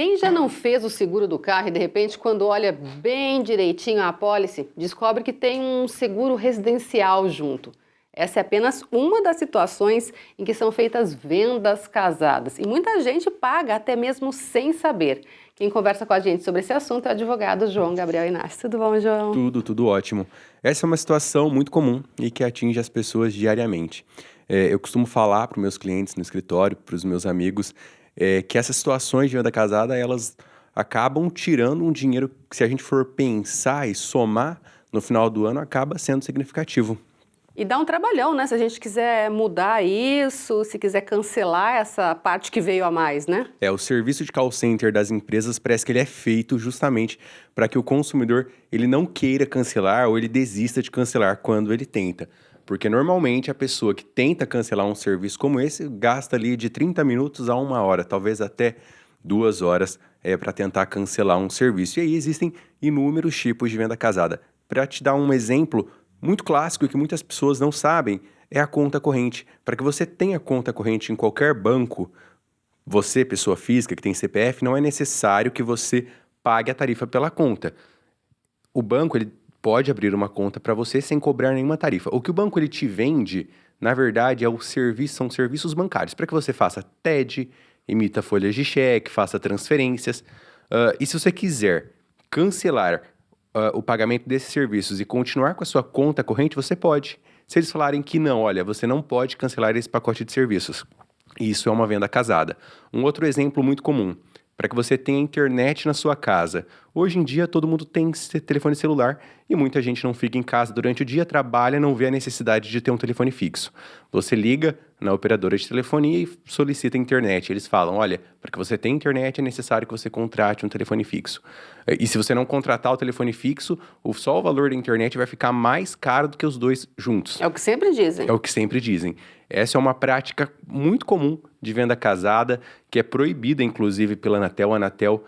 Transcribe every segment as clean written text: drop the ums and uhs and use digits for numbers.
Quem já não fez o seguro do carro e de repente, quando olha bem direitinho a apólice, descobre que tem um seguro residencial junto? Essa é apenas uma das situações em que são feitas vendas casadas e muita gente paga até mesmo sem saber. Quem conversa com a gente sobre esse assunto é o advogado João Gabriel Inácio. Tudo bom, João? Tudo ótimo. Essa é uma situação muito comum e que atinge as pessoas diariamente. Eu costumo falar para os meus clientes no escritório, para os meus amigos, que essas situações de venda casada, elas acabam tirando um dinheiro que, se a gente for pensar e somar, no final do ano, acaba sendo significativo. E dá um trabalhão, né? Se a gente quiser mudar isso, se quiser cancelar essa parte que veio a mais, né? O serviço de call center das empresas parece que ele é feito justamente para que o consumidor ele não queira cancelar ou ele desista de cancelar quando ele tenta. Porque normalmente a pessoa que tenta cancelar um serviço como esse gasta ali de 30 minutos a 1 hora, talvez até 2 horas para tentar cancelar um serviço. E aí existem inúmeros tipos de venda casada. Para te dar um exemplo muito clássico e que muitas pessoas não sabem, é a conta corrente. Para que você tenha conta corrente em qualquer banco, você, pessoa física que tem CPF, não é necessário que você pague a tarifa pela conta. O banco ele pode abrir uma conta para você sem cobrar nenhuma tarifa. O que o banco ele te vende, na verdade, são serviços bancários, para que você faça TED, emita folhas de cheque, faça transferências. E se você quiser cancelar o pagamento desses serviços e continuar com a sua conta corrente, você pode. Se eles falarem que não, olha, você não pode cancelar esse pacote de serviços. Isso é uma venda casada. Um outro exemplo muito comum, para que você tenha internet na sua casa. Hoje em dia, todo mundo tem telefone celular e muita gente não fica em casa durante o dia, trabalha, não vê a necessidade de ter um telefone fixo. Você liga na operadora de telefonia e solicita internet. Eles falam, olha, para que você tenha internet é necessário que você contrate um telefone fixo. E se você não contratar o telefone fixo, só o valor da internet vai ficar mais caro do que os dois juntos. É o que sempre dizem. É o que sempre dizem. Essa é uma prática muito comum de venda casada, que é proibida, inclusive, pela Anatel. A Anatel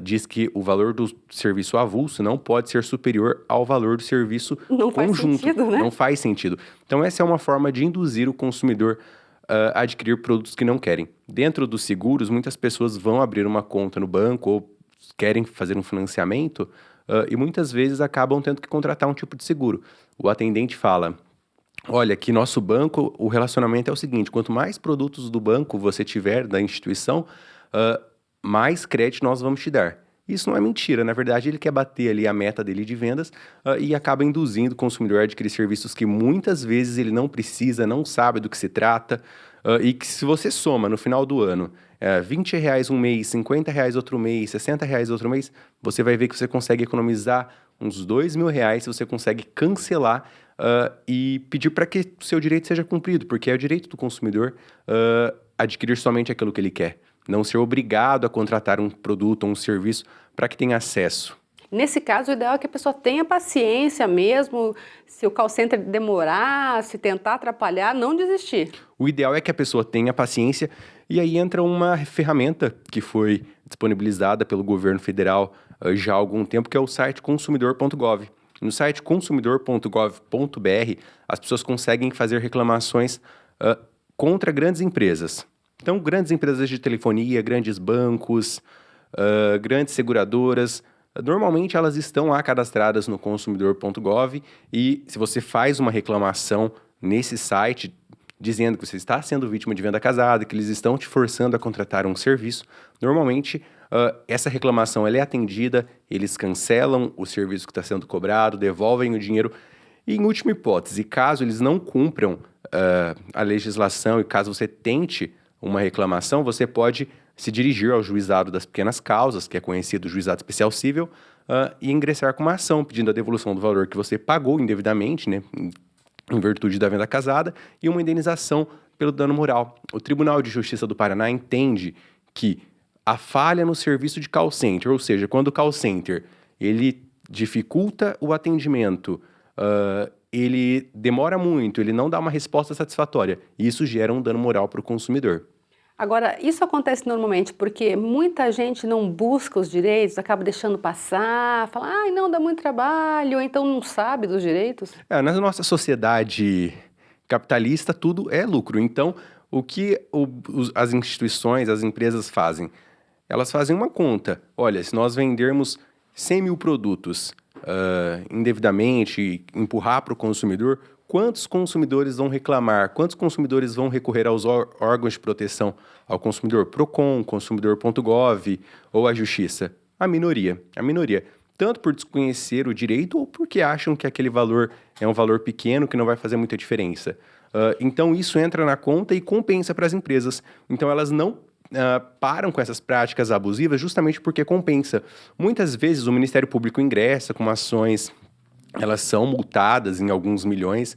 diz que o valor do serviço avulso não pode ser superior ao valor do serviço Não faz conjunto. sentido, né? Não faz sentido. Então, essa é uma forma de induzir o consumidor a adquirir produtos que não querem. Dentro dos seguros, muitas pessoas vão abrir uma conta no banco ou querem fazer um financiamento e muitas vezes acabam tendo que contratar um tipo de seguro. O atendente fala, olha, aqui nosso banco, o relacionamento é o seguinte, quanto mais produtos do banco você tiver, da instituição, mais crédito nós vamos te dar. Isso não é mentira, na verdade ele quer bater ali a meta dele de vendas e acaba induzindo o consumidor a adquirir serviços que muitas vezes ele não precisa, não sabe do que se trata e que se você soma no final do ano R$ 20 um mês, R$ 50 outro mês, R$ 60 outro mês, você vai ver que você consegue economizar uns R$ 2.000 se você consegue cancelar e pedir para que o seu direito seja cumprido, porque é o direito do consumidor adquirir somente aquilo que ele quer, não ser obrigado a contratar um produto ou um serviço para que tenha acesso. Nesse caso, o ideal é que a pessoa tenha paciência mesmo, se o call center demorar, se tentar atrapalhar, não desistir. O ideal é que a pessoa tenha paciência e aí entra uma ferramenta que foi disponibilizada pelo governo federal já há algum tempo, que é o site consumidor.gov. No site consumidor.gov.br, as pessoas conseguem fazer reclamações contra grandes empresas. Então, grandes empresas de telefonia, grandes bancos, grandes seguradoras, normalmente elas estão lá cadastradas no consumidor.gov e se você faz uma reclamação nesse site dizendo que você está sendo vítima de venda casada, que eles estão te forçando a contratar um serviço, normalmente essa reclamação ela é atendida, eles cancelam o serviço que está sendo cobrado, devolvem o dinheiro e, em última hipótese, caso eles não cumpram a legislação e caso você tente uma reclamação, você pode se dirigir ao juizado das pequenas causas, que é conhecido juizado especial cível, e ingressar com uma ação pedindo a devolução do valor que você pagou indevidamente, né, em virtude da venda casada, e uma indenização pelo dano moral. O Tribunal de Justiça do Paraná entende que a falha no serviço de call center, ou seja, quando o call center ele dificulta o atendimento, ele demora muito, ele não dá uma resposta satisfatória, e isso gera um dano moral para o consumidor. Agora, isso acontece normalmente porque muita gente não busca os direitos, acaba deixando passar, fala, ai, não, dá muito trabalho, ou então não sabe dos direitos. Na nossa sociedade capitalista, tudo é lucro. Então, o que as instituições, as empresas fazem? Elas fazem uma conta. Olha, se nós vendermos 100 mil produtos indevidamente, empurrar para o consumidor, quantos consumidores vão reclamar? Quantos consumidores vão recorrer aos órgãos de proteção ao consumidor? Procon, consumidor.gov ou a Justiça? A minoria. A minoria. Tanto por desconhecer o direito ou porque acham que aquele valor é um valor pequeno que não vai fazer muita diferença. Então, isso entra na conta e compensa para as empresas. Então, elas não param com essas práticas abusivas justamente porque compensa. Muitas vezes o Ministério Público ingressa com ações, elas são multadas em alguns milhões,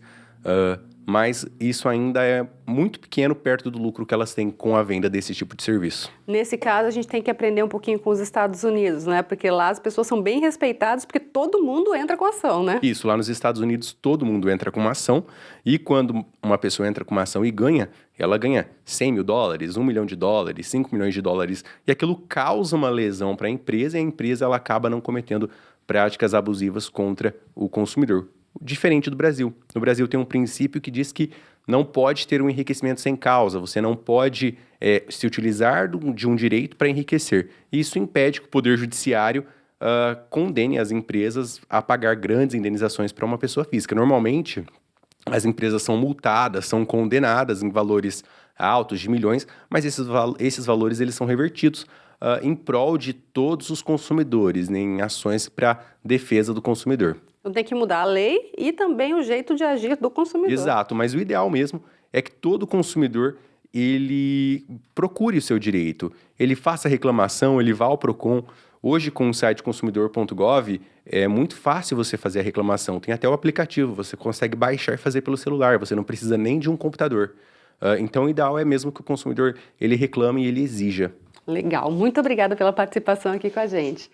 mas isso ainda é muito pequeno perto do lucro que elas têm com a venda desse tipo de serviço. Nesse caso, a gente tem que aprender um pouquinho com os Estados Unidos, né? Porque lá as pessoas são bem respeitadas, porque todo mundo entra com ação, né? Isso, lá nos Estados Unidos todo mundo entra com uma ação, e quando uma pessoa entra com uma ação e ganha, ela ganha 100 mil dólares, 1 milhão de dólares, 5 milhões de dólares, e aquilo causa uma lesão para a empresa, e a empresa ela acaba não cometendo práticas abusivas contra o consumidor. Diferente do Brasil. No Brasil tem um princípio que diz que não pode ter um enriquecimento sem causa, você não pode se utilizar de um direito para enriquecer. Isso impede que o Poder Judiciário condene as empresas a pagar grandes indenizações para uma pessoa física. Normalmente, as empresas são multadas, são condenadas em valores altos de milhões, mas esses valores eles são revertidos em prol de todos os consumidores, né, em ações para defesa do consumidor. Então tem que mudar a lei e também o jeito de agir do consumidor. Exato, mas o ideal mesmo é que todo consumidor ele procure o seu direito, ele faça reclamação, ele vá ao Procon. Hoje, com o site consumidor.gov, é muito fácil você fazer a reclamação. Tem até o aplicativo, você consegue baixar e fazer pelo celular, você não precisa nem de um computador. Então, o ideal é mesmo que o consumidor ele reclame e ele exija. Legal, muito obrigada pela participação aqui com a gente.